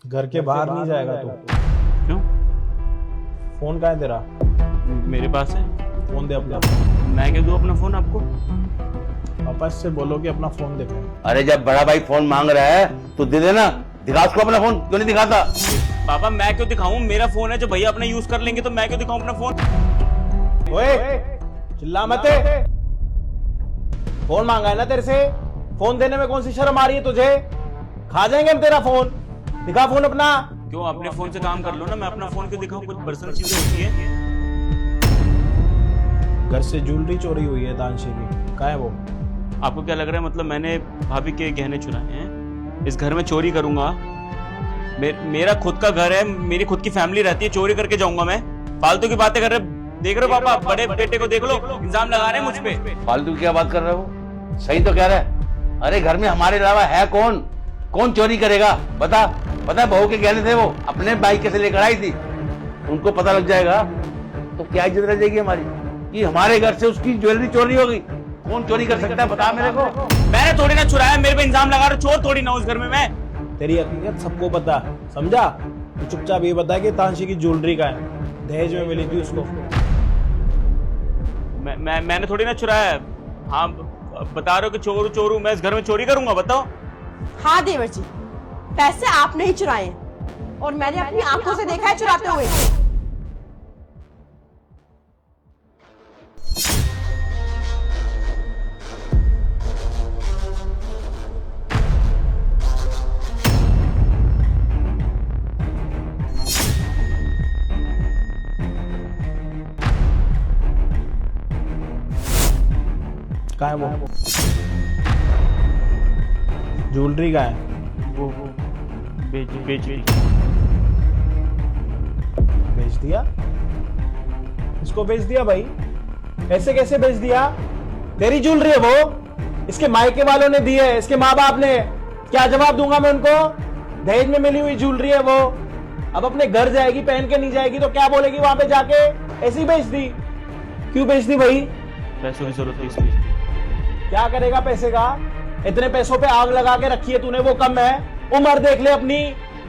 घर के बाहर नहीं जाएगा तू? क्यों? फोन कहाँ है तेरा? मेरे पास है। फोन दे अपना। मैं क्यों दूं अपना फोन आपको? पापा से बोलो कि अपना फोन दिखाए। अरे जब बड़ा भाई फोन मांग रहा है तो दे देना। दिखा उसको अपना फोन, क्यों नहीं दिखाता? पापा मैं क्यों दिखाऊं? मेरा फोन है, जो भैया अपना यूज कर लेंगे तो मैं क्यों दिखाऊं अपना फोन? ओए चिल्ला मत। फोन मांगा है ना तेरे से, फोन देने में कौन सी शर्म आ रही है तुझे? खा जाएंगे हम तेरा फोन। दिखा फोन अपना। क्यों अपने फोन से काम कर लो ना, मैं अपना फोन क्यों दिखाऊं? कुछ पर्सनल चीजें होती है। घर से ज्वेलरी चोरी हुई है तानशी की, कहाँ है वो? आपको क्या लग रहा है मतलब मैंने भाभी के गहने चुराए हैं? इस घर में चोरी करूंगा? मेरा खुद का घर है, मेरी खुद की फैमिली रहती है, चोरी करके जाऊंगा मैं? फालतू की बातें कर रहे। देख रहे हो पापा, बड़े बेटे को देख लो, इल्जाम लगा रहे हैं मुझ पे। फालतू की क्या बात कर रहे हो? सही तो कह रहा है। अरे घर में हमारे अलावा है कौन? कौन चोरी करेगा? बता। पता है बहू के गहने थे, वो अपने बाइक कैसे लेकर आई थी। उनको पता लग जाएगा तो क्या इज्जत रह जाएगी हमारी कि हमारे घर से उसकी ज्वेलरी चोरी हो गई। कौन चोरी कर सकता है बता मेरे को। मैंने थोड़ी ना चुराया, मेरे पे इल्जाम लगा रहे। चोर थोड़ी ना उस घर में मैं। तेरी हकीकत सबको पता, समझा? तू चुपचाप ये बता कि तानशी की ज्वेलरी का है, दहेज में मिली थी उसको। मैंने थोड़ी ना चुराया है। हाँ बता रहे हो कि चोर चोरू, मैं इस घर में चोरी करूंगा? बताओ। हाँ देवर जी, पैसे आपने ही चुराए हैं और मैंने अपनी आंखों से देखा है चुराते हुए। कहाँ है वो? ज्वेलरी का है? वो बेच बेच दिया? इसको बेच दिया भाई? ऐसे कैसे बेच दिया? तेरी ज्वेलरी है वो, इसके मायके वालों ने दी है, इसके माँ बाप ने। क्या जवाब दूंगा मैं उनको? दहेज में मिली हुई ज्वेलरी है वो, अब अपने घर जाएगी, पहन के नहीं जाएगी तो क्या बोलेगी वहां पे जाके? ऐसी बेच दी? क्यों बेच दी भाई? पैसों की जरूरत है इसलिए। क्या करेगा पैसे का? इतने पैसों पे आग लगा के रखी है तूने, वो कम है? उम्र देख ले अपनी,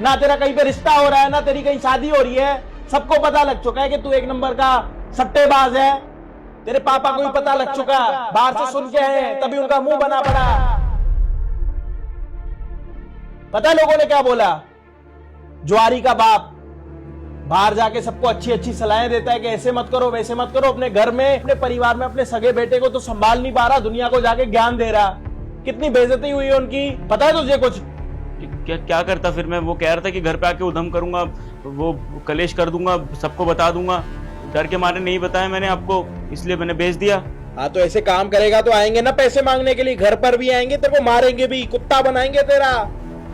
ना तेरा कहीं पे रिश्ता हो रहा है, ना तेरी कहीं शादी हो रही है। सबको पता लग चुका है कि तू एक नंबर का सट्टेबाज है। तेरे पापा को भी पता लग चुका है, बाहर से सुन के आए तभी उनका मुंह बना पड़ा। पता है लोगों ने क्या बोला? जुआरी का बाप बाहर जाके सबको अच्छी अच्छी सलाहें देता है कि ऐसे मत करो, वैसे मत करो। अपने घर में, अपने परिवार में, अपने सगे बेटे को तो संभाल नहीं पा रहा, दुनिया को जाके ज्ञान दे रहा। कितनी बेइज्जती हुई है उनकी, पता है तुझे कुछ? क्या करता फिर मैं? वो कह रहा था कि घर पे आके उधम करूंगा, वो कलेश कर दूंगा, सबको बता दूंगा। डर के मारे नहीं बताया मैंने आपको, इसलिए मैंने भेज दिया। हाँ तो ऐसे काम करेगा तो आएंगे ना पैसे मांगने के लिए, घर पर भी आएंगे, तेरे को मारेंगे भी, कुत्ता बनाएंगे तेरा।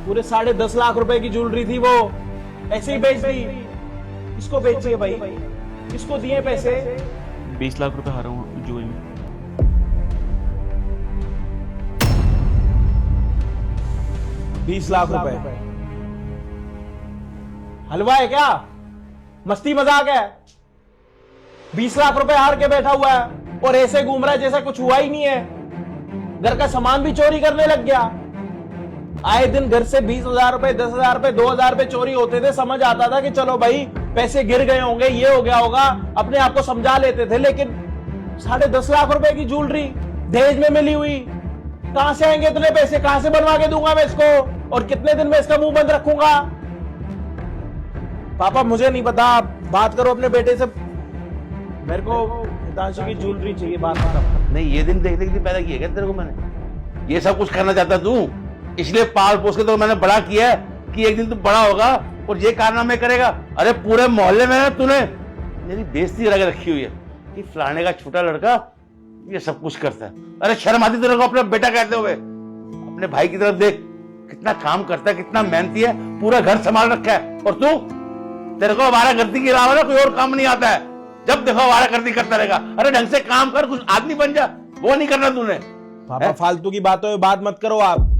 पूरे 10.5 लाख रुपए की ज्वेलरी थी वो, ऐसे ही बेच दी। इसको बेचिए भाई, इसको दिए पैसे। 20 लाख रुपए हारा हूँ जुए में। 20 लाख रुपए हलवा है क्या? मस्ती मजाक है? 20 लाख रुपए हार के बैठा हुआ है और ऐसे घूम रहा है जैसा कुछ हुआ ही नहीं है। घर का सामान भी चोरी करने लग गया। आए दिन घर से 20,000 रुपए, 10,000 रुपए, 2,000 रुपए चोरी होते थे। समझ आता था कि चलो भाई पैसे गिर गए होंगे, ये हो गया होगा, अपने आप को समझा लेते थे। लेकिन 10.5 लाख रुपए की ज्वेलरी दहेज में मिली हुई, कहां से आएंगे इतने पैसे? कहां से बनवा के दूंगा मैं इसको? और कितने दिन में इसका मुंह बंद रखूंगा? पापा मुझे नहीं पता, आप बात करो अपने बेटे से। मेरे को हितांशु की ज्वेलरी चाहिए, बात खत्म। नहीं, ये दिन देखने के लिए पैदा किया क्या तेरे को मैंने? ये सब कुछ करना चाहता तू, इसलिए पाल पोस के तो मैंने बड़ा किया है कि एक दिन तू बड़ा होगा और ये कारनामे करेगा। अरे पूरे मोहल्ले में तूने मेरी बेइज्जती लगा रखी हुई है कि फलाने का छोटा लड़का ये सब कुछ करता है। अरे शर्म आती तेरे को अपना बेटा कहते हुए? अपने भाई की तरफ देख, कितना काम करता है, कितना मेहनती है, पूरा घर संभाल रखा है। और तू, तेरे को आवारागर्दी के अलावा ना कोई और काम नहीं आता है। जब देखो आवारागर्दी करता रहेगा। अरे ढंग से काम कर, कुछ आदमी बन जा, वो नहीं करना तूने। पापा फालतू की बातों में बात मत करो आप।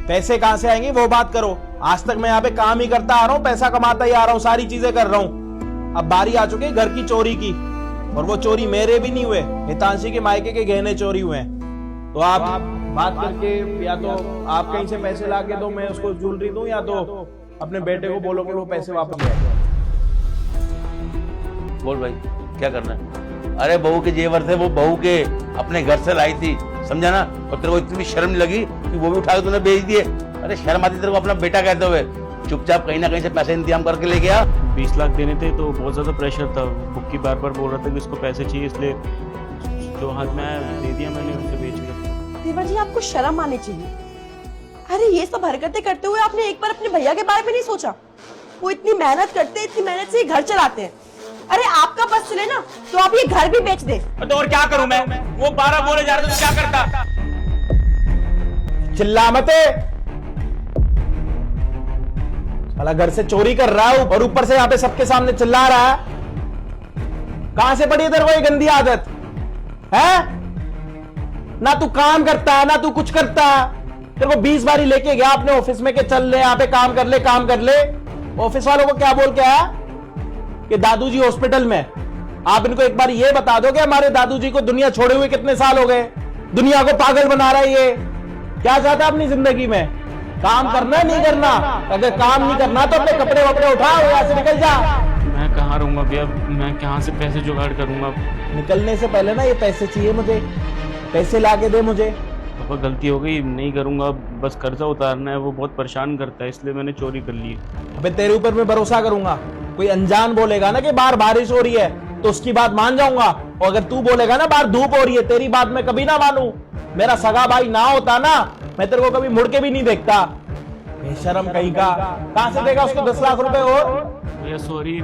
पैसे कहां से आएंगे वो बात करो। आज तक मैं यहाँ पे काम ही करता आ रहा हूँ, पैसा कमाता ही आ रहा हूँ, सारी चीजें कर रहा हूँ। अब बारी आ चुकी है घर की चोरी की, और वो चोरी मेरे भी नहीं हुए, हितांशी के मायके के गहने चोरी हुए हैं। तो आप बात करके, या तो आप कहीं से पैसे ला के दो, मैं उसको ज्वेलरी दूं, या तो अपने बेटे को बोलो कि वो पैसे वापस ले आए। बोल भाई क्या करना है? अरे बहू के जेवर थे, वो बहू के अपने घर से लाई थी, समझा ना? और तेरे को इतनी शर्म नहीं लगी कि वो भी उठा के तूने बेच दिए? अरे शर्म आती तेरे को अपना बेटा कहते हुए? चुपचाप कहीं ना कहीं से पैसे इंतजाम करके ले गया। 20 लाख देने थे तो बहुत ज्यादा प्रेशर था। बुक्की बार बार बोल रहा था कि उसको पैसे चाहिए, इसलिए जो हाथ में आया दे दिया मैंने, उसे बेच कर। देवर जी आपको शर्म आनी चाहिए। अरे ये सब हरकतें करते हुए आपने एक बार अपने भैया के बारे में नहीं सोचा? वो इतनी मेहनत करते, इतनी मेहनत से घर चलाते हैं। अरे आपका बस चले ना तो आप ये घर भी बेच दे। तो और क्या करूं मैं? वो 12 बोले जा रहे थे, क्या करता? चिल्ला मत, साला घर से चोरी कर रहा हूं और ऊपर से यहाँ पे सबके सामने चिल्ला रहा है। कहां से पड़ी है तेरे को ये गंदी आदत है? ना तू काम करता है ना तू कुछ करता है। तेरे को 20 बारी लेके गया अपने ऑफिस में कि चल ले यहाँ पे काम कर ले, काम कर ले। ऑफिस वालों को क्या बोल के आया कि दादू जी हॉस्पिटल में। आप इनको एक बार ये बता दो कि हमारे दादू जी को दुनिया छोड़े हुए कितने साल हो गए। दुनिया को पागल बना रहा है ये। क्या चाहता है अपनी जिंदगी में? काम करना है नहीं करना? अगर काम नहीं करना तो अपने कपड़े वपड़े उठाओ, यहाँ से निकल जा। मैं कहाँ रहूंगा भैया? मैं कहाँ से पैसे जुगाड़ करूंगा? निकलने से पहले ना ये पैसे चाहिए मुझे, पैसे ला के दे मुझे। पापा गलती हो गई, नहीं करूंगा। बस कर्जा उतारना है, वो बहुत परेशान करता है, इसलिए मैंने चोरी कर ली। अबे तेरे ऊपर मैं भरोसा करूंगा। कोई अनजान बोलेगा ना कि बाहर बारिश हो रही है तो उसकी बात मान जाऊंगा, और अगर तू बोलेगा ना बाहर धूप हो रही है, तेरी बात मैं कभी ना मानू। मेरा सगा भाई ना होता ना, मैं तेरे को कभी मुड़ के भी नहीं देखता। बेशरम कहीं का। कहां से देगा उसको 10 लाख रुपए? और भैया सॉरी।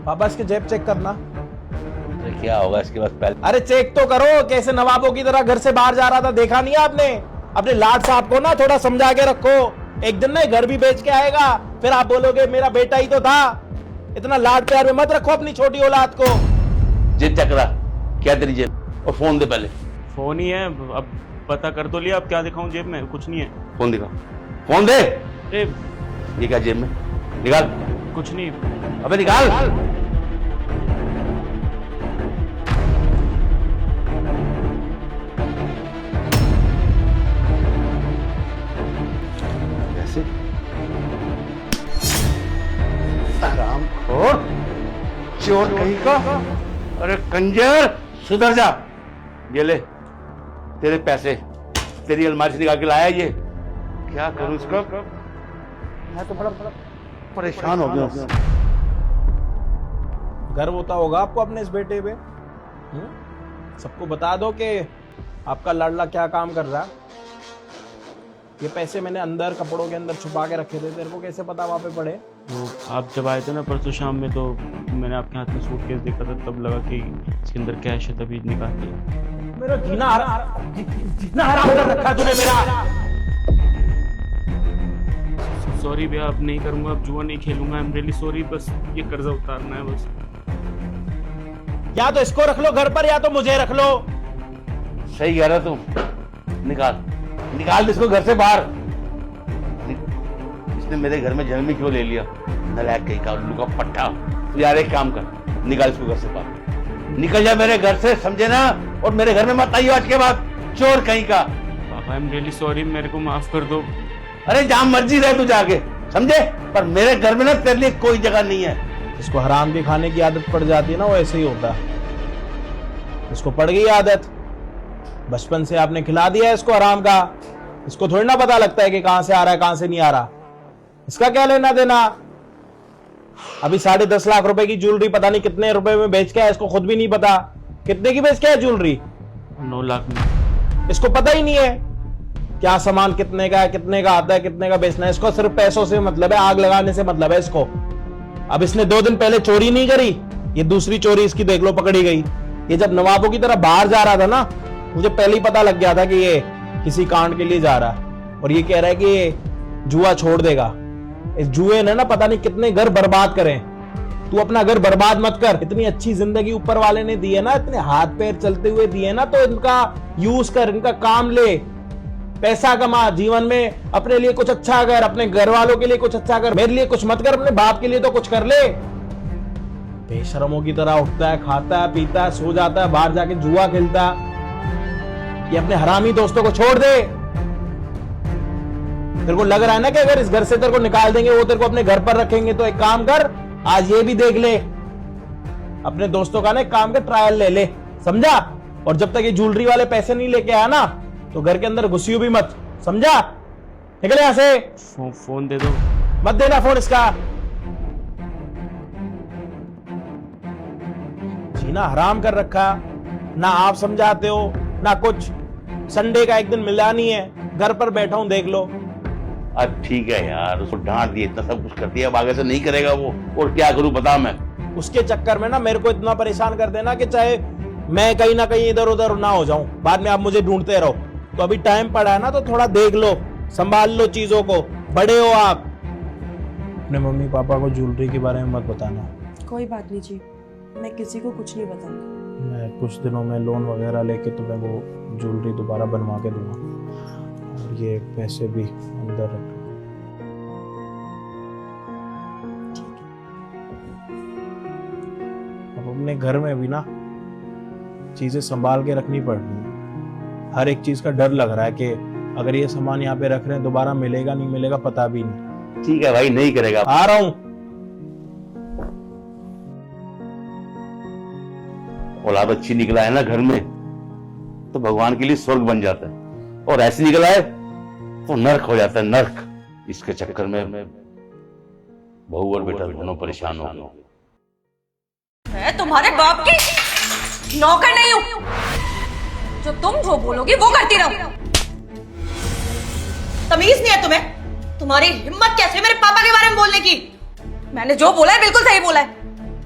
पापा इसके जेब चेक करना। तो क्या होगा इसके बाद? पहले अरे चेक तो करो, कैसे नवाबों की तरह घर से बाहर जा रहा था, देखा नहीं आपने? अपने लाड साहब को ना थोड़ा समझा के रखो। एक दिन ना घर भी बेच के आएगा, फिर आप बोलोगे मेरा बेटा ही तो था। इतना लाड प्यार में मत रखो अपनी छोटी औलाद को। जेब चेक करा क्या तेरी जेब? और फोन दे पहले। फोन ही है, अब पता कर तो लिया। अब क्या दिखाऊं जेब में? कुछ नहीं है। फोन दिखा, फोन दे। अरे ये क्या जेब में? निकाल। कुछ नहीं। अबे निकाल। कैसे? हरामखोर, चोर कहीं का। अरे कंजर, सुधर जा। ये ले तेरे पैसे, तेरी अलमारी से निकाल के लाया ये। क्या करूं इसका? मैं तो बड़ा परेशान हो गया। गर्व होता होगा आपको अपने इस बेटे पे। सबको बता दो कि आपका लाडला क्या काम कर रहा है। ये पैसे मैंने अंदर कपड़ों के अंदर छुपा के रखे थे, तेरे को कैसे पता वहां पे पड़े? वो आप जब आए थे ना परसों शाम में, तो मैंने आपके हाथ में सूटकेस देखा था, तब लगा कि इसके अंदर कैश है, तभी निकाल दिया। मेरा जीना हराम कर रखा तूने मेरा। सॉरी भैया, अब नहीं करूंगा, अब जुआ नहीं खेलूंगा। I am really sorry. बस ये कर्जा उतारना है बस। या तो इसको रख लो घर पर, या तो मुझे रख लो। सही कह रहा तू। निकाल निकाल इसको घर से बाहर। इसने मेरे घर में जन्म ही क्यों ले लिया? नलायक कहीं का, उल्लू का पट्टा। तू यार एक काम कर, निकाल इसको घर से बाहर। निकल जा मेरे घर से, समझे ना? और मेरे घर में मत आइयो आज के बाद, चोर कहीं का। पापा आई एम रियली सॉरी, मेरे को माफ कर दो। अरे जहां मर्जी रहे तू जाके, समझे? पर मेरे घर में ना तेरे लिए कोई जगह नहीं है। इसको हराम के खाने की आदत पड़ जाती है ना, वो ऐसे ही होता है। इसको पड़ गई आदत, बचपन से आपने खिला दिया इसको हराम का। इसको थोड़ी ना पता लगता है कि कहां से आ रहा है कहां से नहीं आ रहा। इसका क्या लेना देना? अभी 10.5 लाख रुपए की ज्वेलरी पता नहीं कितने रुपए में बेच के आया, इसको खुद भी नहीं पता। कितने की बेच के आया ज्वेलरी? 9 लाख में। इसको पता ही नहीं है क्या सामान कितने का है, कितने का आता है, कितने का बेचना है। इसको सिर्फ पैसों से मतलब है, आग लगाने से मतलब है इसको। अब इसने 2 दिन पहले चोरी नहीं करी, ये दूसरी चोरी इसकी देख लो पकड़ी गई। ये जब नवाबों की तरह बाहर जा रहा था ना, मुझे पहले ही पता लग गया था कि ये किसी कांड के लिए जा रहा है। और ये कह रहा है कि ये जुआ छोड़ देगा। इस जुए ने ना पता नहीं कितने घर बर्बाद करें। तू अपना घर बर्बाद मत कर। इतनी अच्छी जिंदगी ऊपर वाले ने दी है ना, इतने हाथ पैर चलते हुए दिए ना, तो इनका यूज कर, इनका काम ले, पैसा कमा, जीवन में अपने लिए कुछ अच्छा कर, अपने घर वालों के लिए कुछ अच्छा कर। मेरे लिए कुछ मत कर, अपने बाप के लिए तो कुछ कर ले। बेशरमों की तरह उठता है, खाता है, पीता है, सो जाता है, बाहर जाके जुआ खेलता है। ये अपने हरामी दोस्तों को छोड़ दे। तेरे को लग रहा है ना कि अगर इस घर से तेरे को निकाल देंगे, वो तेरे को अपने घर पर रखेंगे, तो एक काम कर, आज ये भी देख ले, अपने दोस्तों का ना एक काम का ट्रायल ले ले, समझा? और जब तक ये ज्वेलरी वाले पैसे नहीं लेके आया ना, तो घर के अंदर घुसियो भी मत, समझा? निकल यहां से। फोन दे दो। मत देना फोन इसका। जीना हराम कर रखा, ना आप समझाते हो ना कुछ। संडे का एक दिन मिला नहीं है, घर पर बैठा हूं, देख लो। अब ठीक है यार, उसको डांट दिया, इतना सब कुछ कर दिया, अब आगे से नहीं करेगा वो। और क्या करूं बता मैं? उसके चक्कर में ना मेरे को इतना परेशान कर देना कि चाहे मैं कहीं ना कहीं इधर उधर ना हो जाऊं, बाद में आप मुझे ढूंढते रहो। तो अभी टाइम पड़ा है ना, तो थोड़ा देख लो, संभाल लो चीजों को, बड़े हो आप। अपने मम्मी पापा को ज्वेलरी के बारे में मत बताना। कोई बात नहीं जी, मैं किसी को कुछ नहीं बताऊंगी। मैं कुछ दिनों में लोन वगैरह लेके तुम्हें वो ज्वेलरी दोबारा बनवा के दूंगा, और ये पैसे भी अंदर रख। अब अपने घर में भी ना चीजें संभाल के रखनी पड़ रही है। हर एक चीज का डर लग रहा है कि अगर ये सामान यहाँ पे रख रहे हैं, दोबारा मिलेगा नहीं मिलेगा पता भी नहीं। ठीक है भाई, नहीं करेगा। आ रहा हूं। औलाद अच्छी निकला है ना घर में, तो भगवान के लिए स्वर्ग बन जाता है, और ऐसे निकला है तो नर्क हो जाता है, नर्क। इसके चक्कर में बहू और बेटा दोनों परेशान हो गए। मैं तुम्हारे बाप की नौकर नहीं हूं, जो तुम जो बोलोगी वो करती रहो। तमीज नहीं है तुम्हें? तुम्हारी हिम्मत कैसे मेरे पापा के बारे में बोलने की? मैंने जो बोला है बिल्कुल सही बोला है।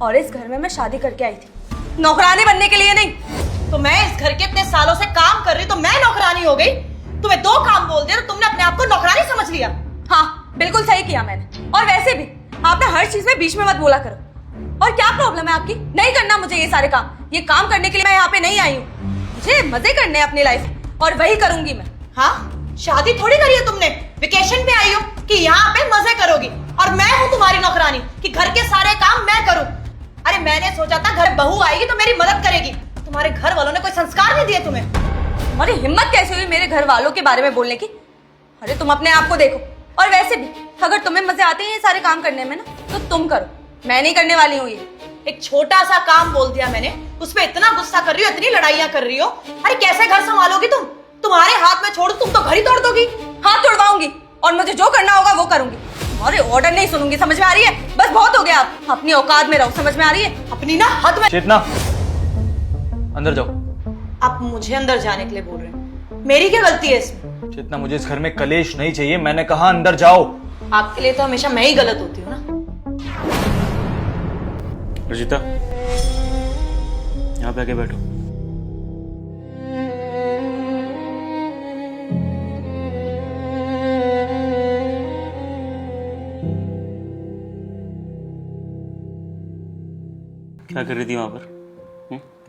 और इस घर में मैं शादी करके आई थी, नौकरानी बनने के लिए नहीं। तो मैं इस घर के इतने सालों से काम कर रही, तो मैं नौकरानी हो गई? तुम्हें दो काम बोल दिया तो तुमने अपने आप को नौकरानी समझ लिया। हाँ, बिल्कुल सही किया मैंने। और वैसे भी आपने हर चीज में बीच में मत बोला करो। और क्या प्रॉब्लम है आपकी? नहीं करना मुझे ये सारे काम। ये काम करने के लिए मैं यहाँ पे नहीं आई हूँ। मुझे मजे करने हैं अपनी लाइफ, और वही करूंगी मैं। हाँ, शादी थोड़ी करी है तुमने, वेकेशन पे आई हो कि यहाँ पे मजे करोगी, और मैं हूँ तुम्हारी नौकरानी कि घर के सारे काम मैं करूँ। अरे मैंने सोचा था घर बहू आएगी तो मेरी मदद करेगी। तुम्हारे घर वालों ने कोई संस्कार नहीं दिए तुम्हें। तुम्हारी हिम्मत कैसे हुई मेरे घर वालों के बारे में बोलने की? अरे तुम अपने आप को देखो। और वैसे भी अगर तुम्हें मजे आते हैं ये सारे काम करने में ना, तो तुम करो, मैं नहीं करने वाली हूँ ये। एक छोटा सा काम बोल दिया मैंने, उस पर इतना गुस्सा कर रही हो, इतनी लड़ाइयाँ कर रही हो। अरे कैसे घर संभालोगी तुम? तुम्हारे हाथ में छोड़ू तुम तो घर ही तोड़ दोगी। हाथ तोड़वाऊंगी, और मुझे जो करना होगा वो करूंगी। तुम्हारे ऑर्डर नहीं सुनूंगी, समझ में आ रही है? बस बहुत हो गया, आप अपनी औकात में रहो, समझ में आ रही है? अपनी ना हद में। चेतना, अंदर जाओ। आप मुझे अंदर जाने के लिए बोल रहे हैं? मेरी क्या गलती है इसमें? चेतना, मुझे इस घर में कलेश नहीं चाहिए, मैंने कहा अंदर जाओ। आपके लिए तो हमेशा मैं ही गलत होती हूँ ना। रजिता, यहाँ पे आके बैठो। क्या कर रही थी वहां पर?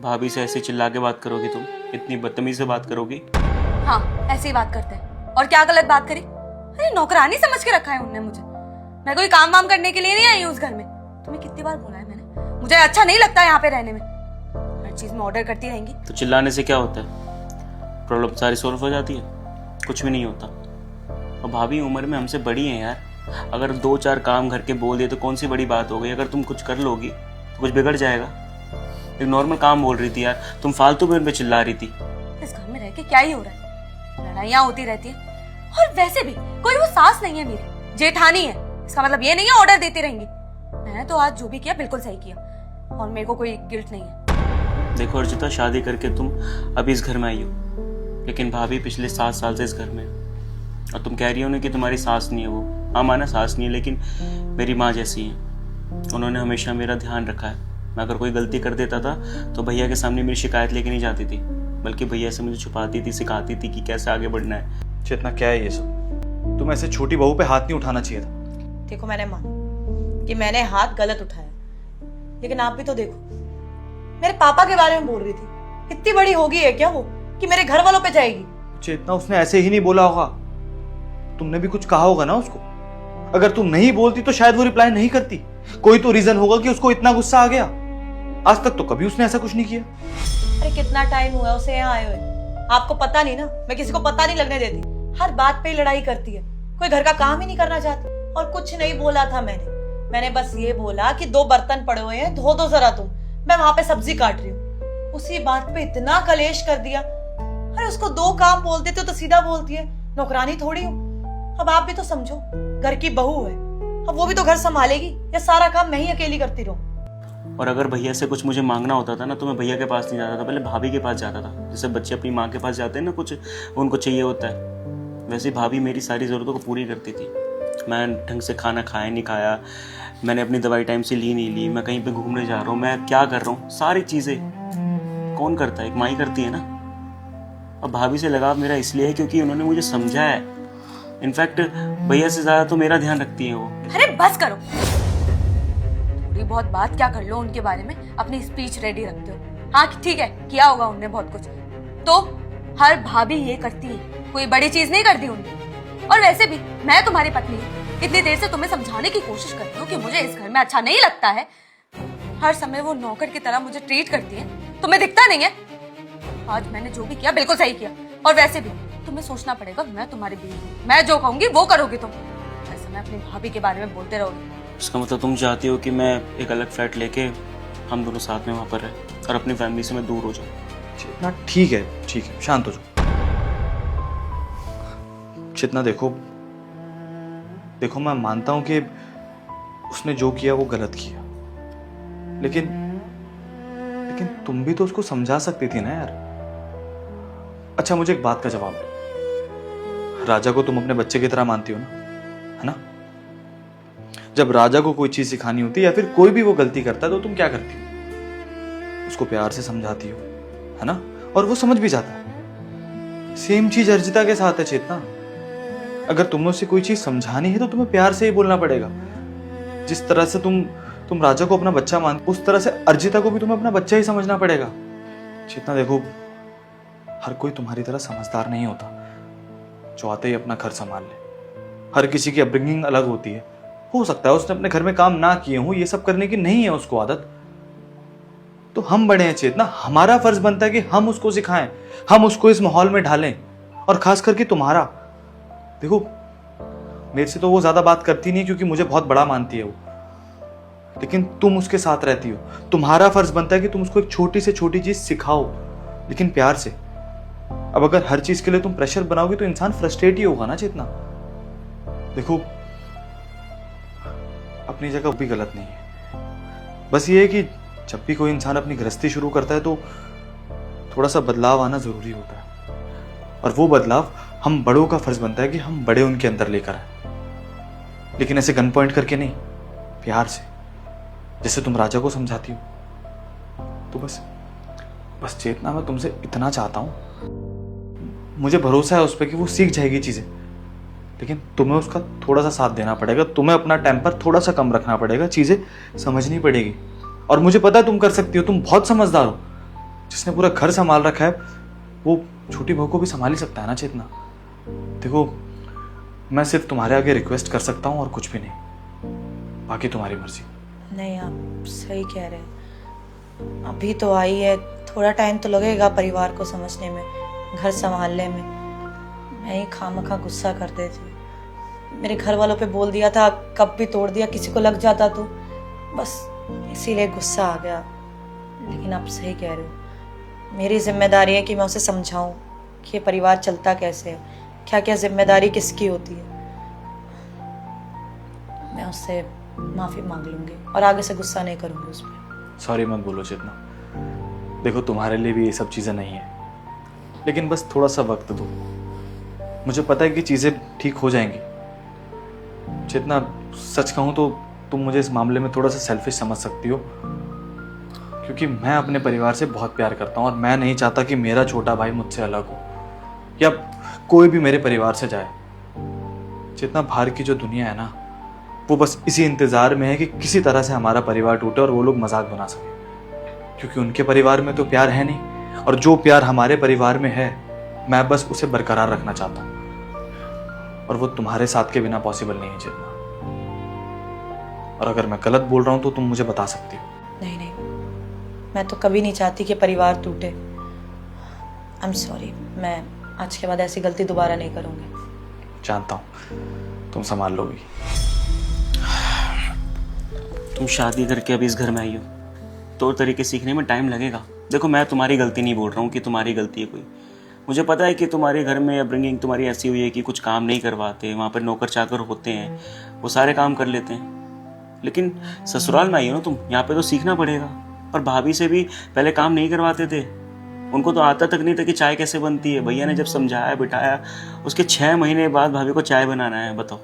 भाभी से ऐसे चिल्ला के बात करोगी तुम? इतनी बदतमीजी से बात करोगी? हाँ, ऐसे ही बात करते हैं। और क्या गलत बात करी? अरे नौकरानी समझ के रखा है उनने मुझे। मैं कोई काम वाम करने के लिए नहीं आई हूँ उस घर में। तुम्हें कितनी बार बोला है मैंने, मुझे अच्छा नहीं लगता यहाँ पे रहने में। हर चीज में ऑर्डर करती रहेंगी। तो चिल्लाने से क्या होता है? प्रॉब्लम सारी सॉल्व हो जाती है? कुछ भी नहीं होता। और भाभी उम्र में हमसे बड़ी है यार। अगर 2-4 काम घर के बोल दिए तो कौन सी बड़ी बात हो गई? अगर तुम कुछ कर लोगी तो कुछ बिगड़ जाएगा। एक नॉर्मल काम बोल रही थी यार, तुम फालतू में उन पे चिल्ला रही थी। इस घर में रह के क्या ही हो रहा है? लड़ाइयाँ होती रहती है। और वैसे भी कोई वो सास नहीं है मेरी, जेठानी है। इसका मतलब ये नहीं है ऑर्डर देती रहेंगी। मैंने तो आज जो भी किया बिल्कुल सही किया, और मेरे को कोई गिल्ट नहीं है। देखो अर्चिता, शादी करके तुम अभी इस घर में आई हो, लेकिन भाभी पिछले 7 साल से इस घर में है। और तुम कह रही हो ना कि तुम्हारी सास नहीं है वो। हाँ, माना सास नहीं है, लेकिन मेरी माँ जैसी है। उन्होंने हमेशा मेरा ध्यान रखा है। मैं अगर कोई गलती कर देता था तो भैया के सामने मेरी शिकायत लेके नहीं जाती थी, बल्कि भैया से मुझे छुपाती थी, सिखाती थी कि कैसे आगे बढ़ना है। चेतना, क्या है ये सब? तुम ऐसे छोटी बहू पे हाथ नहीं उठाना चाहिए था। देखो, मैंने माना कि मैंने हाथ गलत उठाया, लेकिन आप भी तो देखो, मेरे पापा के बारे में बोल रही थी। इतनी बड़ी होगी है क्या वो कि मेरे घर वालों पे जाएगी? चेतना, उसने ऐसे ही नहीं बोला होगा, तुमने भी कुछ कहा होगा ना उसको। अगर तुम नहीं बोलती तो शायद वो रिप्लाई नहीं करती। कोई तो रीजन होगा कि उसको इतना गुस्सा आ गया। आज तक तो कभी उसने ऐसा कुछ नहीं किया। अरे कितना टाइम हुआ उसे यहाँ आए हुए, आपको पता नहीं ना। मैं किसी को पता नहीं लगने देती। हर बात पे लड़ाई करती है। कोई घर का काम ही नहीं करना चाहती। और कुछ नहीं बोला था मैंने बस ये बोला कि 2 बर्तन पड़े हुए हैं, धो दो जरा तुम, मैं वहां पे सब्जी काट रही हूँ। उसी बात पे इतना कलेश कर दिया। अरे उसको 2 काम बोल देते तो सीधा बोलती है, नौकरानी थोड़ी हूँ। अब आप भी तो समझो, घर की बहू है, अब वो भी तो घर संभालेगी या सारा काम मैं ही अकेली करती रहूं? और अगर भैया से कुछ मुझे मांगना होता था ना, तो मैं भैया के पास नहीं जाता था, पहले भाभी के पास जाता था। जैसे बच्चे अपनी माँ के पास जाते हैं ना, कुछ उनको चाहिए होता है, वैसे भाभी मेरी सारी ज़रूरतों को पूरी करती थी। मैं ढंग से खाना खाया नहीं खाया, मैंने अपनी दवाई टाइम से ली नहीं ली, मैं कहीं पे घूमने जा रहा हूँ, मैं क्या कर रहा हूँ, सारी चीज़ें कौन करता है? एक माँ ही करती है ना। अब भाभी से लगाव मेरा इसलिए है क्योंकि उन्होंने मुझे समझा है। इनफैक्ट भैया से ज़्यादा तो मेरा ध्यान रखती है वो। अरे बस करो, थोड़ी बहुत बात क्या कर लो उनके बारे में, अपनी स्पीच रेडी रखते हो। हाँ ठीक है, किया होगा उनने बहुत कुछ, तो हर भाभी ये करती है, कोई बड़ी चीज नहीं करती उनने। और वैसे भी मैं तुम्हारी पत्नी हूँ, इतनी देर से तुम्हें समझाने की कोशिश करती हूँ कि मुझे इस घर में अच्छा नहीं लगता है। हर समय वो नौकर की तरह मुझे ट्रीट करती है, तुम्हें दिखता नहीं है? आज मैंने जो भी किया बिल्कुल सही किया। और वैसे भी तुम्हें सोचना पड़ेगा, मैं तुम्हारी बीवी हूँ, मैं जो कहूंगी वो करोगी तुम। ऐसे मैं अपनी भाभी के बारे में बोलते रहोगी। इसका मतलब तुम चाहती हो कि मैं एक अलग फ्लैट लेके हम दोनों साथ में वहाँ पर रहे और अपनी फैमिली से मैं दूर हो जाऊँ? चेतना ठीक है, शांत हो जाओ। चेतना देखो, मैं मानता हूं कि उसने जो किया वो गलत किया, लेकिन तुम भी तो उसको समझा सकती थी ना यार। अच्छा मुझे एक बात का जवाब दो, राजा को तुम अपने बच्चे की तरह मानती हो ना, है ना? जब राजा को कोई चीज सिखानी होती है या फिर कोई भी वो गलती करता है तो तुम क्या करती हो? उसको प्यार से समझाती हो, है ना? और वो समझ भी जाता है। सेम चीज अर्जिता के साथ है चेतना। अगर तुमने उसे कोई चीज समझानी है तो तुम्हें प्यार से ही बोलना पड़ेगा। जिस तरह से तुम राजा को अपना बच्चा मानते, उस तरह से अर्जिता को भी तुम्हें अपना बच्चा ही समझना पड़ेगा। चेतना देखो, हर कोई तुम्हारी तरह समझदार नहीं होता जो आते ही अपना घर संभाल ले। हर किसी की अपब्रिंगिंग अलग होती है। हो सकता है उसने अपने घर में काम ना किए हों, ये सब करने की नहीं है उसको आदत। तो हम बड़े हैं चेतना, हमारा फर्ज बनता है कि हम उसको सिखाएं, हम उसको इस माहौल में ढालें। और खास करके तुम्हारा, देखो मेरे से तो वो ज्यादा बात करती नहीं क्योंकि मुझे बहुत बड़ा मानती है वो, लेकिन तुम उसके साथ रहती हो, तुम्हारा फर्ज बनता है कि तुम उसको एक छोटी से छोटी चीज सिखाओ, लेकिन प्यार से। अब अगर हर चीज के लिए तुम प्रेशर बनाओगे तो इंसान फ्रस्ट्रेट ही होगा ना चेतना। देखो अपनी जगह भी गलत नहीं है, बस ये है कि जब भी कोई इंसान अपनी गृहस्थी शुरू करता है तो थोड़ा सा बदलाव आना जरूरी होता है। और वो बदलाव हम बड़ों का फर्ज बनता है कि हम बड़े उनके अंदर लेकर आए, लेकिन ऐसे गन पॉइंट करके नहीं, प्यार से, जैसे तुम राजा को समझाती हो। तो बस चेतना, मैं तुमसे इतना चाहता हूं, मुझे भरोसा है उस पर कि वो सीख जाएगी चीजें, लेकिन तुम्हें उसका थोड़ा सा साथ देना पड़ेगा, तुम्हें अपना टेम्पर थोड़ा सा कम रखना पड़ेगा, चीजें समझनी पड़ेगी। और मुझे पता है तुम कर सकती हो, तुम बहुत समझदार हो। जिसने पूरा घर संभाल रखा है वो छोटी बहू को भी संभाल ही सकता है ना चेतना। देखो मैं सिर्फ तुम्हारे आगे रिक्वेस्ट कर सकता हूँ और कुछ भी नहीं, बाकी तुम्हारी मर्जी। नहीं, आप सही कह रहे हैं। अभी तो आई है, थोड़ा टाइम तो लगेगा परिवार को समझने में, घर संभालने में। मैं ही खामखा गुस्सा कर देती। मेरे घर वालों पे बोल दिया था, कब भी तोड़ दिया, किसी को लग जाता तो बस इसीलिए गुस्सा आ गया। लेकिन आप सही कह रहे हो, मेरी जिम्मेदारी है कि मैं उसे समझाऊं कि ये परिवार चलता कैसे है, क्या क्या जिम्मेदारी किसकी होती है। मैं उससे माफी मांग लूंगी और आगे से गुस्सा नहीं करूंगी उस पर। सॉरी मत बोलो चेतना, देखो तुम्हारे लिए भी ये सब चीजें नहीं है, लेकिन बस थोड़ा सा वक्त दो। मुझे पता है कि चीजें ठीक हो जाएंगी। चेतना सच कहूं तो तुम मुझे इस मामले में थोड़ा सा सेल्फिश समझ सकती हो, क्योंकि मैं अपने परिवार से बहुत प्यार करता हूं और मैं नहीं चाहता कि मेरा छोटा भाई मुझसे अलग हो या कोई भी मेरे परिवार से जाए। जितना बाहर की जो दुनिया है ना, वो बस इसी इंतजार में है कि किसी तरह से हमारा परिवार टूटे और वो लोग मजाक बना सके, क्योंकि उनके परिवार में तो प्यार है नहीं, और जो प्यार हमारे परिवार में है मैं बस उसे बरकरार रखना चाहता हूँ, और वो तुम्हारे साथ के बिना पॉसिबल नहीं है चेतना। और अगर मैं गलत बोल रहा हूँ तो तुम मुझे बता सकती हो। नहीं, मैं तो कभी नहीं चाहती कि परिवार टूटे। आई एम सॉरी, मैं आज के बाद ऐसी गलती दोबारा नहीं करूंगी। जानता हूँ, तुम संभाल लोगी। तुम शादी करके अभी इस घर में आई हो, तौर तरीके सीखने में टाइम लगेगा। देखो मैं तुम्हारी गलती नहीं बोल रहा हूँ कि तुम्हारी गलती है कोई। मुझे पता है कि तुम्हारे घर में अपब्रिंगिंग तुम्हारी ऐसी हुई है कि कुछ काम नहीं करवाते, वहाँ पर नौकर चाकर होते हैं, वो सारे काम कर लेते हैं। लेकिन ससुराल में आई हो ना तुम, यहाँ पे तो सीखना पड़ेगा। और भाभी से भी पहले काम नहीं करवाते थे, उनको तो आता तक नहीं था कि चाय कैसे बनती है। भैया ने जब समझाया बिठाया, उसके 6 महीने बाद भाभी को चाय बनाना है, बताओ।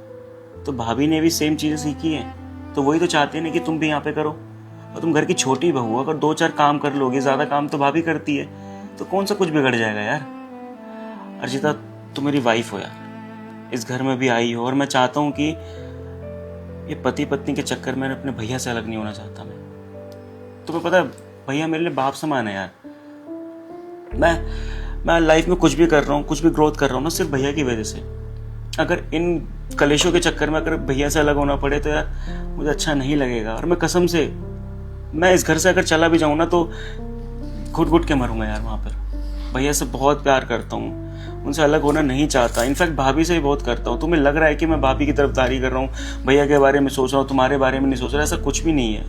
तो भाभी ने भी सेम चीज़ें सीखी हैं, तो वही तो चाहते हैं ना कि तुम भी यहाँ पे करो। और तुम घर की छोटी बहू हो, अगर 2-4 काम कर लोगे, ज़्यादा काम तो भाभी करती है, तो कौन सा कुछ बिगड़ जाएगा यार। अर्जिता तुम मेरी वाइफ हो यार, इस घर में भी आई हो, और मैं चाहता हूँ कि ये पति पत्नी के चक्कर में अपने भैया से अलग नहीं होना चाहता मैं। तुम्हें पता है भैया मेरे लिए बाप समान है यार। मैं लाइफ में कुछ भी कर रहा हूँ, कुछ भी ग्रोथ कर रहा हूँ ना, सिर्फ भैया की वजह से। अगर इन कलेशों के चक्कर में अगर भैया से अलग होना पड़े तो यार मुझे अच्छा नहीं लगेगा। और मैं कसम से, मैं इस घर से अगर चला भी जाऊँ ना तो घुट घुट के मरूंगा यार वहाँ पर। भैया से बहुत प्यार करता हूँ, उनसे अलग होना नहीं चाहता। इनफैक्ट भाभी से भी बहुत करता हूँ। तुम्हें लग रहा है कि मैं भाभी की तरफदारी कर रहा हूँ, भैया के बारे में सोच रहा हूँ, तुम्हारे बारे में नहीं सोच रहा, ऐसा कुछ भी नहीं है।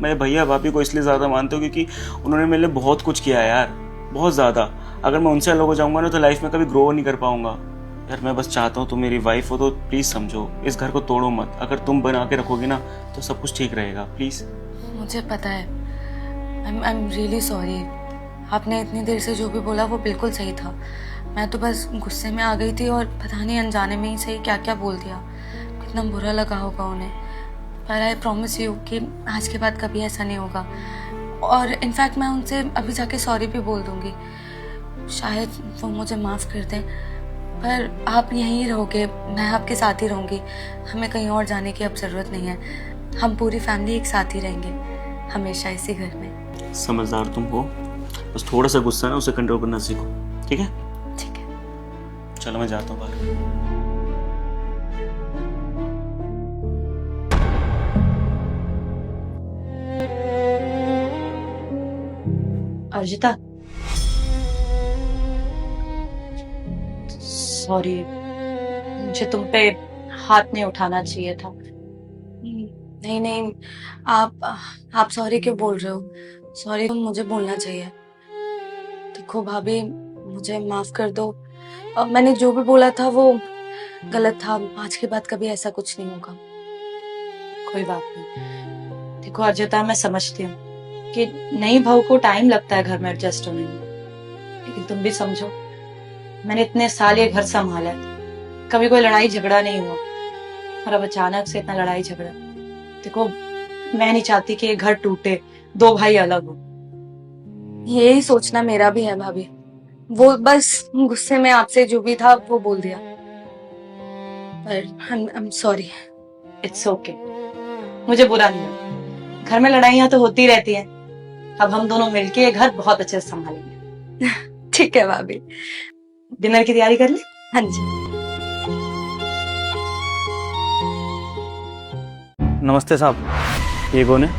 मैं भैया भाभी को इसलिए ज़्यादा मानता हूँ क्योंकि उन्होंने मेरे लिए बहुत कुछ किया है यार, बहुत ज़्यादा। अगर मैं उनसे अलग हो जाऊँगा ना तो लाइफ में कभी ग्रो नहीं कर पाऊँगा यार। मैं बस चाहता हूँ तुम मेरी वाइफ हो तो प्लीज़ समझो, इस घर को तोड़ो मत। अगर तुम बना के रखोगी ना तो सब कुछ ठीक रहेगा, प्लीज़। मुझे पता है, आई एम रियली सॉरी। आपने इतनी देर से जो भी बोला वो बिल्कुल सही था। मैं तो बस गुस्से में आ गई थी और पता नहीं अनजाने में ही सही क्या क्या बोल दिया। कितना बुरा लगा होगा उन्हें, पर आई प्रॉमिस यू कि आज के बाद कभी ऐसा नहीं होगा। और इनफैक्ट मैं उनसे अभी जाके सॉरी भी बोल दूंगी, शायद वो मुझे माफ़ कर दें। पर आप यहीं रहोगे, मैं आपके साथ ही रहूँगी, हमें कहीं और जाने की अब ज़रूरत नहीं है। हम पूरी फैमिली एक साथ ही रहेंगे हमेशा इसी घर में। समझदार तुम हो, बस थोड़ा सा गुस्सा ना उसे कंट्रोल करना सीखो, ठीक है? ठीक है, चलो मैं जाता हूँ बाहर। अर्जिता, सॉरी, मुझे तुम पे हाथ नहीं उठाना चाहिए था। नहीं नहीं, आप सॉरी क्यों बोल रहे हो? सॉरी तो मुझे बोलना चाहिए। देखो भाभी, मुझे माफ कर दो। मैंने जो भी बोला था वो गलत था। आज के बाद कभी ऐसा कुछ नहीं होगा। कोई बात नहीं। देखो अर्जिता, मैं समझती हूँ कि नई बहू को टाइम लगता है घर में एडजस्ट होने में, लेकिन तुम भी समझो, मैंने इतने साल ये घर संभाला है, कभी कोई लड़ाई झगड़ा नहीं हुआ, और अब अचानक से इतना लड़ाई झगड़ा। देखो, मैं नहीं चाहती कि ये घर टूटे, 2 भाई अलग हो। यही सोचना मेरा भी है भाभी। वो बस गुस्से में आपसे जो भी था वो बोल दिया, पर I am sorry. It's okay, मुझे बुरा नहीं लगा। घर में लड़ाइयां तो होती रहती हैं, अब हम दोनों मिलके ये घर बहुत अच्छे से संभालेंगे। ठीक है भाभी। डिनर की तैयारी कर ले। हाँ जी। नमस्ते साहब। ये कौन है?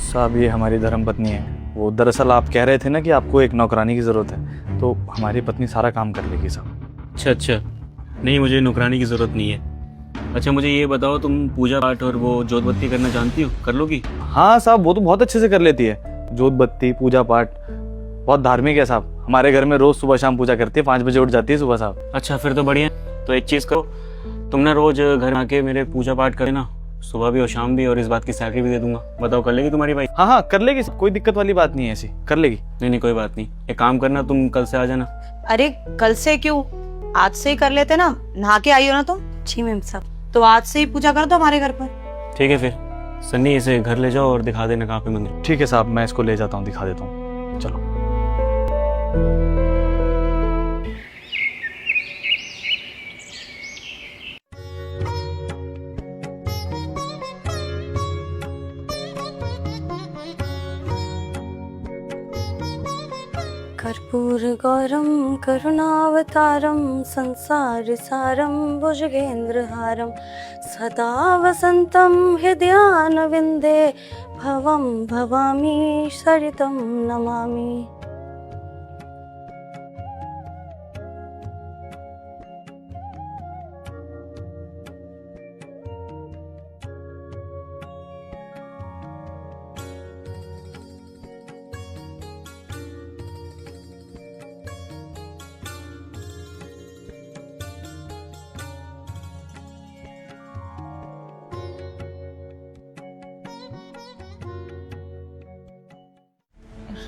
साहब ये हमारी धर्मपत्नी है। वो दरअसल आप कह रहे थे ना कि आपको एक नौकरानी की ज़रूरत है, तो हमारी पत्नी सारा काम कर लेगी साहब। अच्छा, नहीं मुझे नौकरानी की ज़रूरत नहीं है। अच्छा मुझे ये बताओ, तुम पूजा पाठ और वो जोत बत्ती करना जानती हो, कर लोगी? हाँ साहब, वो तो बहुत अच्छे से कर लेती है। जोत बत्ती, पूजा पाठ, बहुत धार्मिक है साहब। हमारे घर में रोज़ सुबह शाम पूजा करती है, 5 बजे उठ जाती है सुबह साहब। अच्छा फिर तो बढ़िया। तो एक चीज़ करो, तुम ना रोज़ घर में आके मेरे पूजा पाठ करे ना, सुबह भी और शाम भी, और इस बात की सैलरी भी दे दूंगा। बताओ कर लेगी तुम्हारी भाई? हाँ कर लेगी, कोई दिक्कत वाली बात नहीं है, ऐसी कर लेगी। नहीं कोई बात नहीं, एक काम करना, तुम कल से आ जाना। अरे कल से क्यों, आज से ही कर लेते ना। नहा के आई हो ना तुम? जी मैम साहब। तो आज से ही पूजा कर दो हमारे घर पर। ठीक है फिर सन्नी, इसे घर ले जाओ और दिखा देना कहाँ पे मंदिर। ठीक है साहब, मैं इसको ले जाता हूँ, दिखा देता हूँ। चलो। कर्पूर गौरम करुणावतारम संसार सारम भुजगेंद्रहारम सदा वसंतम हृदयानविंदे भवम भवामी सरितम नमामि।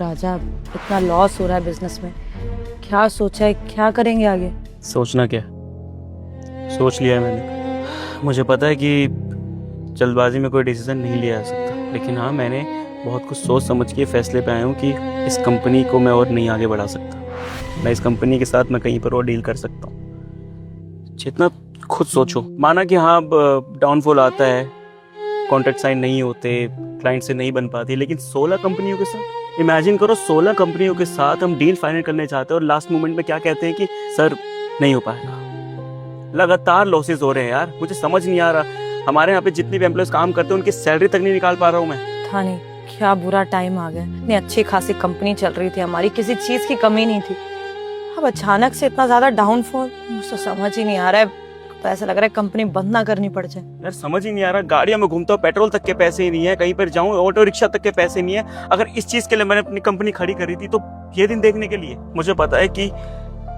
राजा, इतना लॉस हो रहा है बिजनेस में, क्या सोचा है, क्या करेंगे आगे? सोचना क्या, सोच लिया है मैंने। मुझे पता है कि जल्दबाजी में कोई डिसीजन नहीं लिया जा सकता, लेकिन हाँ, मैंने बहुत कुछ सोच समझ के फैसले पे आया हूँ कि इस कंपनी को मैं और नहीं आगे बढ़ा सकता। मैं इस कंपनी के साथ मैं कहीं पर और डील कर सकता हूँ। जितना खुद सोचो, माना कि हाँ डाउनफॉल आता है, कॉन्ट्रैक्ट साइन नहीं होते, क्लाइंट से नहीं बन पाती, लेकिन 16 कंपनियों के साथ इमेजिन करो, 16 कंपनियों के साथ हम डील फाइनल करने चाहते हैं और लास्ट मोमेंट में क्या कहते हैं कि सर नहीं हो पाएगा। लगातार लॉसेस हो रहे हैं यार, मुझे समझ नहीं आ रहा। हमारे यहाँ पे जितने भी एम्प्लॉयज काम करते हैं उनकी सैलरी तक नहीं निकाल पा रहा हूँ मैं। था नहीं, क्या बुरा टाइम आ गया। इतनी अच्छी खासी कंपनी चल रही थी हमारी, किसी चीज की कमी नहीं थी। अब अचानक से इतना ज्यादा डाउनफॉल, मुझे तो समझ ही नहीं आ रहा है। तो ऐसा लग रहा है कंपनी बंद ना करनी पड़ जाए। यार समझ ही नहीं आ रहा, गाड़ियों में घूमता हूँ, पेट्रोल तक के पैसे ही नहीं है, कहीं पर जाऊँ ऑटो रिक्शा तक के पैसे नहीं है। अगर इस चीज के लिए मैंने अपनी कंपनी खड़ी करी थी तो ये दिन देखने के लिए। मुझे पता है कि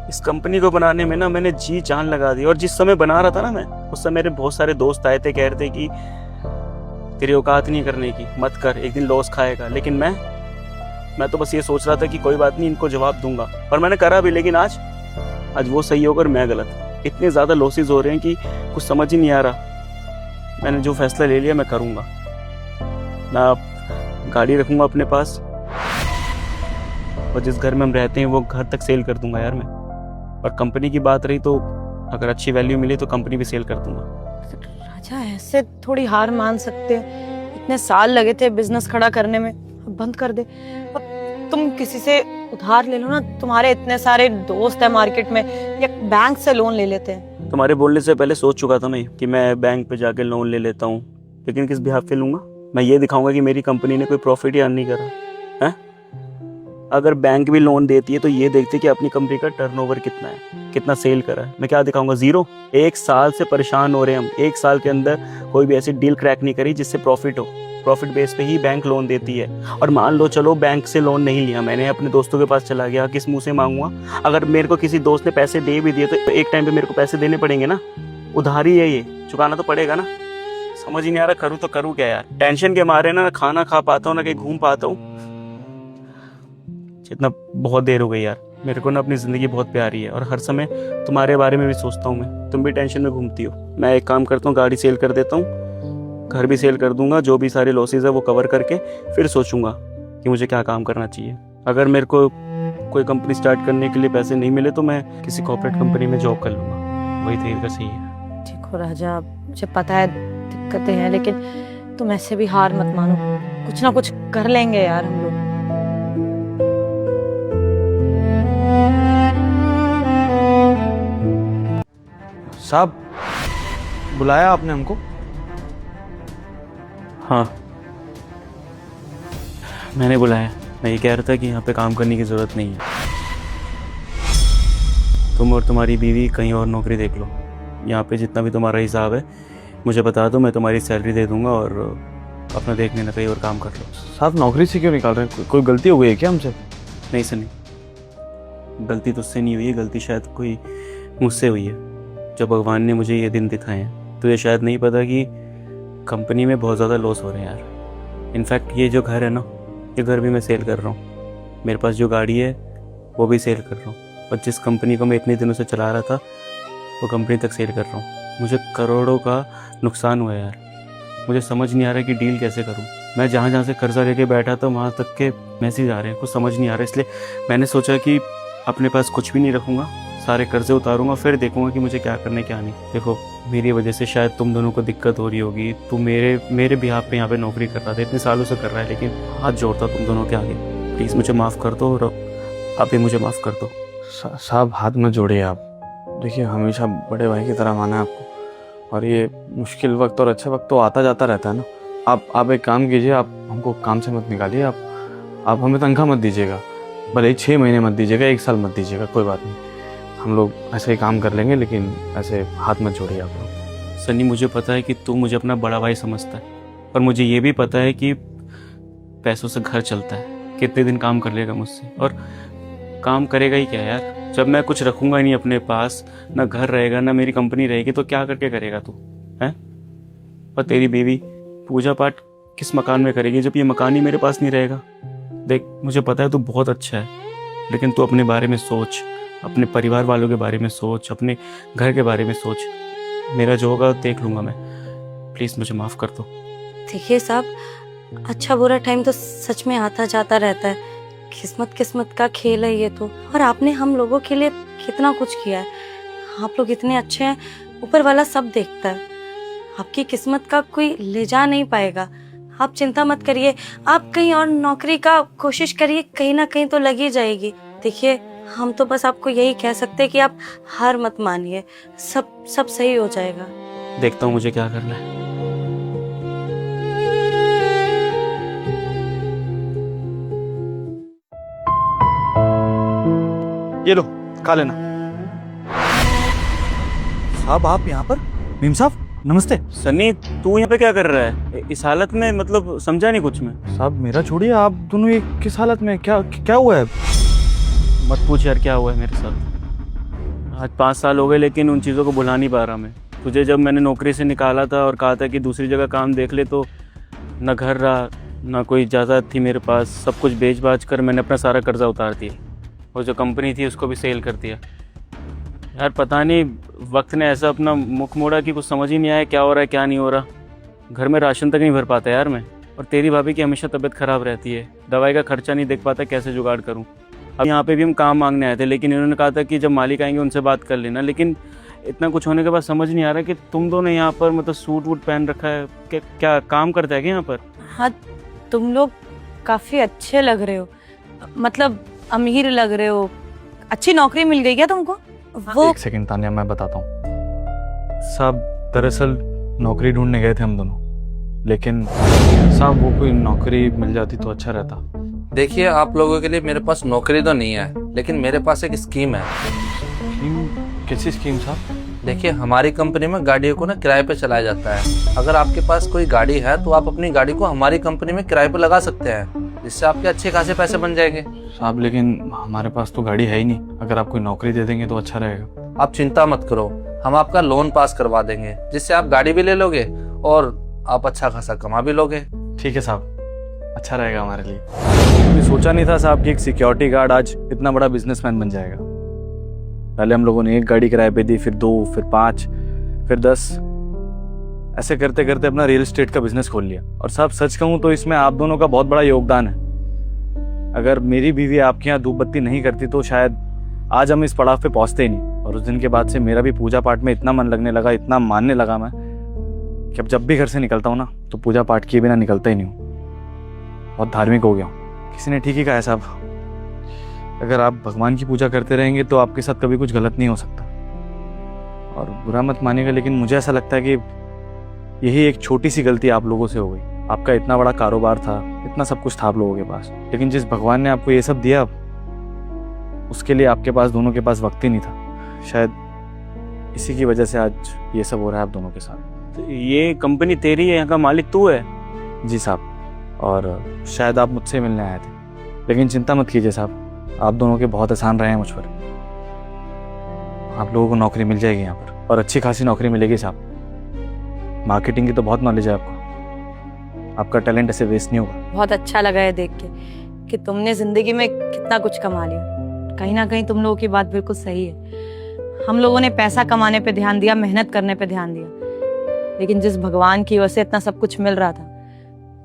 इस कंपनी को बनाने में ना मैंने जी जान लगा दी, और जिस समय बना रहा था ना मैं, उस समय मेरे बहुत सारे दोस्त आए थे, कह रहे थे कि तेरी औकात नहीं करने की, मत कर, एक दिन लॉस खाएगा। लेकिन मैं तो बस ये सोच रहा था कि कोई बात नहीं, इनको जवाब दूंगा, और मैंने करा भी। लेकिन आज वो सही होकर मैं गलत। इतने ज्यादा लॉसेस हो रहे हैं कि कुछ समझ ही नहीं आ रहा। मैंने जो फैसला ले लिया मैं करूंगा। मैं गाड़ी रखूंगा अपने पास, और जिस घर में हम रहते हैं वो घर तक सेल कर दूंगा यार मैं। और कंपनी की बात रही तो अगर अच्छी वैल्यू मिली तो कंपनी भी सेल कर दूंगा। राजा, ऐसे थोड़ी हार मान सकते हैं। इतने साल लगे थे बिजनेस खड़ा करने में, अब बंद कर दे। अब तुम किसी से उधार ले लो ना, तुम्हारे इतने सारे दोस्त है मार्केट में, या बैंक से लोन ले लेते हैं। तुम्हारे बोलने से पहले सोच चुका था मैं कि मैं बैंक पे जाके लोन ले लेता हूँ, लेकिन किस बिहाफ पे लूंगा? मैं ये दिखाऊंगा कि मेरी कंपनी ने कोई प्रॉफिट ही अर्न नहीं करा है। अगर बैंक भी लोन देती है तो ये देखती है कि अपनी कंपनी का टर्नओवर कितना है, कितना सेल करा है। मैं क्या दिखाऊंगा? जीरो। 1 साल से परेशान हो रहे हैं हम। 1 साल के अंदर कोई भी ऐसी डील क्रैक नहीं करी जिससे प्रॉफिट हो। प्रॉफिट बेस पे ही बैंक लोन देती है। और मान लो चलो बैंक से लोन नहीं लिया मैंने, अपने दोस्तों के पास चला गया, किस मुंह से मांगूंगा? अगर मेरे को किसी दोस्त ने पैसे दे भी दिए तो एक टाइम पे मेरे को पैसे देने पड़ेंगे ना। उधारी है, ये चुकाना तो पड़ेगा ना। समझ ही नहीं आ रहा करूँ तो करूँ क्या यार। टेंशन के मारे ना खाना खा पाता हूँ ना कहीं घूम पाता हूँ। इतना बहुत देर हो गई यार। मेरे को ना अपनी जिंदगी बहुत प्यारी है, और हर समय तुम्हारे बारे में भी सोचता हूँ मैं। तुम भी टेंशन में घूमती हो। मैं एक काम करता हूँ, गाड़ी सेल कर देता हूँ, घर भी सेल कर दूंगा, जो भी सारे लॉसेज है वो कवर करके फिर सोचूंगा कि मुझे क्या काम करना चाहिए। अगर मेरे को कोई कंपनी स्टार्ट करने के लिए पैसे नहीं मिले तो मैं किसी कॉर्पोरेट कंपनी में जॉब कर लूंगा। वही तरीका सही है। देखो राजा, मुझे पता है दिक्कतें हैं, लेकिन तुम ऐसे भी हार मत मानो। कुछ ना कुछ कर लेंगे यार हम लोग। साहब, बुलाया आपने हमको? हाँ, मैंने बुलाया। मैं ये कह रहा था कि यहाँ पे काम करने की ज़रूरत नहीं है। तुम और तुम्हारी बीवी कहीं और नौकरी देख लो। यहाँ पे जितना भी तुम्हारा हिसाब है मुझे बता दो, मैं तुम्हारी सैलरी दे दूँगा, और अपना देख लेना कहीं और काम कर लो। साहब, नौकरी से क्यों निकाल रहे हैं? कोई गलती हो गई है क्या हमसे? नहीं सनी, गलती तुझसे नहीं हुई है, गलती शायद कोई मुझसे हुई है। जब भगवान ने मुझे ये दिन दिखाए हैं, तो ये शायद नहीं पता कि कंपनी में बहुत ज़्यादा लॉस हो रहे हैं यार। इनफैक्ट ये जो घर है ना, ये घर भी मैं सेल कर रहा हूँ। मेरे पास जो गाड़ी है वो भी सेल कर रहा हूँ, और जिस कंपनी को मैं इतने दिनों से चला रहा था वो कंपनी तक सेल कर रहा हूँ। मुझे करोड़ों का नुकसान हुआ है यार। मुझे समझ नहीं आ रहा कि डील कैसे करूँ। मैं जहाँ जहाँ से कर्जा लेके बैठा था वहाँ तक के मैसेज आ रहे हैं, कुछ समझ नहीं आ रहा। इसलिए मैंने सोचा कि अपने पास कुछ भी नहीं रखूँगा, सारे कर्जे उतारूंगा, फिर देखूंगा कि मुझे क्या करना क्या नहीं। देखो, मेरी वजह से शायद तुम दोनों को दिक्कत हो रही होगी। तू मेरे बिहाफ पे यहाँ पे नौकरी कर रहा था, इतने सालों से कर रहा है, लेकिन हाथ जोड़ता तुम दोनों के आगे। प्लीज़ मुझे माफ़ कर दो, और आप भी मुझे माफ़ कर दो। साहब, हाथ मत जोड़िए आप। देखिए, हमेशा बड़े भाई की तरह माना है आपको, और ये मुश्किल वक्त और अच्छा वक्त तो आता जाता रहता है ना। आप एक काम कीजिए, आप हमको काम से मत निकालिए। आप हमें तनख्वाह मत दीजिएगा, भले ही 6 महीने मत दीजिएगा, 1 साल मत दीजिएगा, कोई बात नहीं। हम लोग ऐसे ही काम कर लेंगे, लेकिन ऐसे हाथ मत जोड़िए आप लोग। सनी, मुझे पता है कि तू मुझे अपना बड़ा भाई समझता है, पर मुझे ये भी पता है कि पैसों से घर चलता है। कितने दिन काम कर लेगा मुझसे, और काम करेगा ही क्या यार? जब मैं कुछ रखूंगा ही नहीं अपने पास, ना घर रहेगा ना मेरी कंपनी रहेगी, तो क्या करके करेगा तू हैं? और तेरी बीवी पूजा पाठ किस मकान में करेगी जब ये मकान ही मेरे पास नहीं रहेगा? देख मुझे पता है तू बहुत अच्छा है, लेकिन तू अपने बारे में सोच, अपने परिवार वालों के बारे में सोच, अपने घर के बारे में सोच। मेरा जो होगा देख लूंगा मैं, प्लीज़ मुझे माफ़ कर दो। देखिए साहब, अच्छा बुरा टाइम तो सच में आता जाता रहता है, किस्मत का खेल है ये तो। और आपने हम लोगों के लिए कितना कुछ किया है, आप लोग इतने अच्छे हैं, ऊपर वाला सब देखता है। आपकी किस्मत का कोई ले जा नहीं पाएगा, आप चिंता मत करिए। आप कहीं और नौकरी का कोशिश करिए, कहीं ना कहीं तो लगी जाएगी। देखिए हम तो बस आपको यही कह सकते हैं कि आप हार मत मानिए, सब सही हो जाएगा। देखता हूँ मुझे क्या करना है। ये लो, खा लेना। साहब आप यहाँ पर? मीम साहब नमस्ते। सन्नी तू यहाँ पे क्या कर रहा है इस हालत में? मतलब समझा नहीं कुछ मैं। साहब मेरा छोड़िए, आप दोनों ये किस हालत में? क्या हुआ है? मत पूछ यार क्या हुआ है मेरे साथ। आज 5 साल हो गए लेकिन उन चीज़ों को भुला नहीं पा रहा मैं। तुझे जब मैंने नौकरी से निकाला था और कहा था कि दूसरी जगह काम देख ले, तो ना घर रहा ना कोई इजाज़त थी मेरे पास। सब कुछ बेच बाच कर मैंने अपना सारा कर्जा उतार दिया और जो कंपनी थी उसको भी सेल कर दिया। यार पता नहीं वक्त ने ऐसा अपना मुख मोड़ा कि कुछ समझ ही नहीं आया क्या हो रहा है क्या नहीं हो रहा। घर में राशन तक नहीं भर पाता यार मैं। और तेरी भाभी की हमेशा तबीयत ख़राब रहती है, दवाई का खर्चा नहीं देख पाता, कैसे जुगाड़ करूँ। अब यहाँ पे भी हम काम मांगने आए थे, लेकिन इन्होंने कहा था कि जब मालिक आएंगे उनसे बात कर लेना। लेकिन इतना कुछ होने के बाद समझ नहीं आ रहा कि तुम दोनों यहाँ पर मतलब सूट वूट पहन रखा है, क्या काम करता है क्या यहाँ पर? हाँ, तुम लोग काफी अच्छे लग रहे हो, मतलब अमीर लग रहे हो। अच्छी नौकरी मिल गई क्या तुमको? वो एक सेकंड तानिया, मैं बताता हूँ। साहब दरअसल नौकरी ढूंढने गए थे हम दोनों, लेकिन साहब वो कोई नौकरी मिल जाती तो अच्छा रहता। देखिए आप लोगों के लिए मेरे पास नौकरी तो नहीं है, लेकिन मेरे पास एक स्कीम है। कैसी स्कीम साहब? देखिए हमारी कंपनी में गाड़ियों को ना किराए पे चलाया जाता है। अगर आपके पास कोई गाड़ी है तो आप अपनी गाड़ी को हमारी कंपनी में किराए पे लगा सकते हैं, जिससे आपके अच्छे खासे पैसे बन जाएंगे। साहब लेकिन हमारे पास तो गाड़ी है ही नहीं, अगर आप कोई नौकरी दे देंगे तो अच्छा रहेगा। आप चिंता मत करो, हम आपका लोन पास करवा देंगे, जिससे आप गाड़ी भी ले लोगे और आप अच्छा खासा कमा भी लोगे। ठीक है साहब, अच्छा रहेगा हमारे लिए। कभी सोचा नहीं था साहब कि एक सिक्योरिटी गार्ड आज इतना बड़ा बिजनेसमैन बन जाएगा। पहले हम लोगों ने 1 गाड़ी किराए पे दी, फिर 2, फिर 5, फिर 10, ऐसे करते करते अपना रियल एस्टेट का बिजनेस खोल लिया। और साहब सच कहूँ तो इसमें आप दोनों का बहुत बड़ा योगदान है। अगर मेरी बीवी आपके यहाँ धूप बत्ती नहीं करती तो शायद आज हम इस पड़ाव पे पहुंचते ही नहीं। और उस दिन के बाद से मेरा भी पूजा पाठ में इतना मन लगने लगा, इतना मानने लगा मैं, कि अब जब भी घर से निकलता हूँ ना तो पूजा पाठ किए बिना निकलता ही नहीं हूँ। बहुत धार्मिक हो गया हूँ। किसी ने ठीक ही कहा है साहब, अगर आप भगवान की पूजा करते रहेंगे तो आपके साथ कभी कुछ गलत नहीं हो सकता। और बुरा मत मानिएगा, लेकिन मुझे ऐसा लगता है कि यही एक छोटी सी गलती आप लोगों से हो गई। आपका इतना बड़ा कारोबार था, इतना सब कुछ था आप लोगों के पास, लेकिन जिस भगवान ने आपको ये सब दिया उसके लिए आपके पास दोनों के पास वक्त ही नहीं था। शायद इसी की वजह से आज ये सब हो रहा है आप दोनों के साथ। तो ये कंपनी तेरी है, यहाँ का मालिक तू है? जी साहब, और शायद आप मुझसे मिलने आए थे, लेकिन चिंता मत कीजिए साहब, आप दोनों के बहुत एहसान रहे हैं मुझ पर। आप लोगों को नौकरी मिल जाएगी यहाँ पर, और अच्छी खासी नौकरी मिलेगी साहब। मार्केटिंग की तो बहुत नॉलेज है आपको, आपका टैलेंट ऐसे वेस्ट नहीं होगा। बहुत अच्छा लगा है देख के कि तुमने जिंदगी में कितना कुछ कमा लिया। कहीं ना कहीं तुम लोगों की बात बिल्कुल सही है। हम लोगों ने पैसा कमाने पे ध्यान दिया, मेहनत करने पे ध्यान दिया, लेकिन जिस भगवान की वजह से इतना सब कुछ मिल रहा था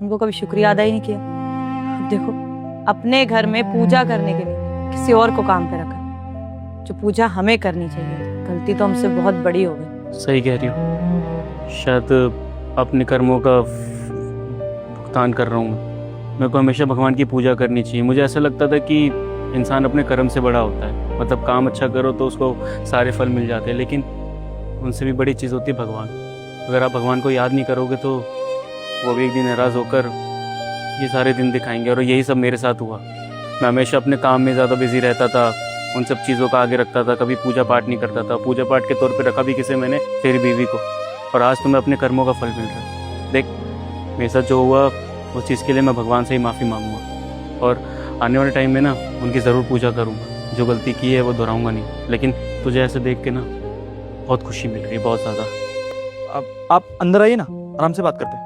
उनको कभी शुक्रिया अदा ही नहीं किया। अब देखो अपने घर में पूजा करने के लिए किसी और को काम पे रखा, जो पूजा हमें करनी चाहिए। गलती तो हमसे बहुत बड़ी हो गई। सही कह रही हो, शायद अपने कर्मों का भुगतान कर रहा हूँ। मेरे को हमेशा भगवान की पूजा करनी चाहिए। मुझे ऐसा लगता था कि इंसान अपने कर्म से बड़ा होता है, मतलब काम अच्छा करो तो उसको सारे फल मिल जाते हैं, लेकिन उनसे भी बड़ी चीज़ होती है भगवान। अगर आप भगवान को याद नहीं करोगे तो वो भी एक दिन नाराज़ होकर ये सारे दिन दिखाएंगे, और यही सब मेरे साथ हुआ। मैं हमेशा अपने काम में ज़्यादा बिजी रहता था, उन सब चीज़ों का आगे रखता था, कभी पूजा पाठ नहीं करता था। पूजा पाठ के तौर पे रखा भी किसे मैंने, तेरी बीवी को, और आज तुम्हें अपने कर्मों का फल मिल रहा है। देख मेरे साथ जो हुआ उस चीज़ के लिए मैं भगवान से ही माफ़ी मांगूंगा, और आने वाले टाइम में ना उनकी ज़रूर पूजा करूँगा। जो गलती की है वो दोहराऊंगा नहीं। लेकिन तुझे ऐसे देख के ना बहुत खुशी मिल रही है, बहुत ज़्यादा। आप अंदर आइए ना, आराम से बात करते हैं।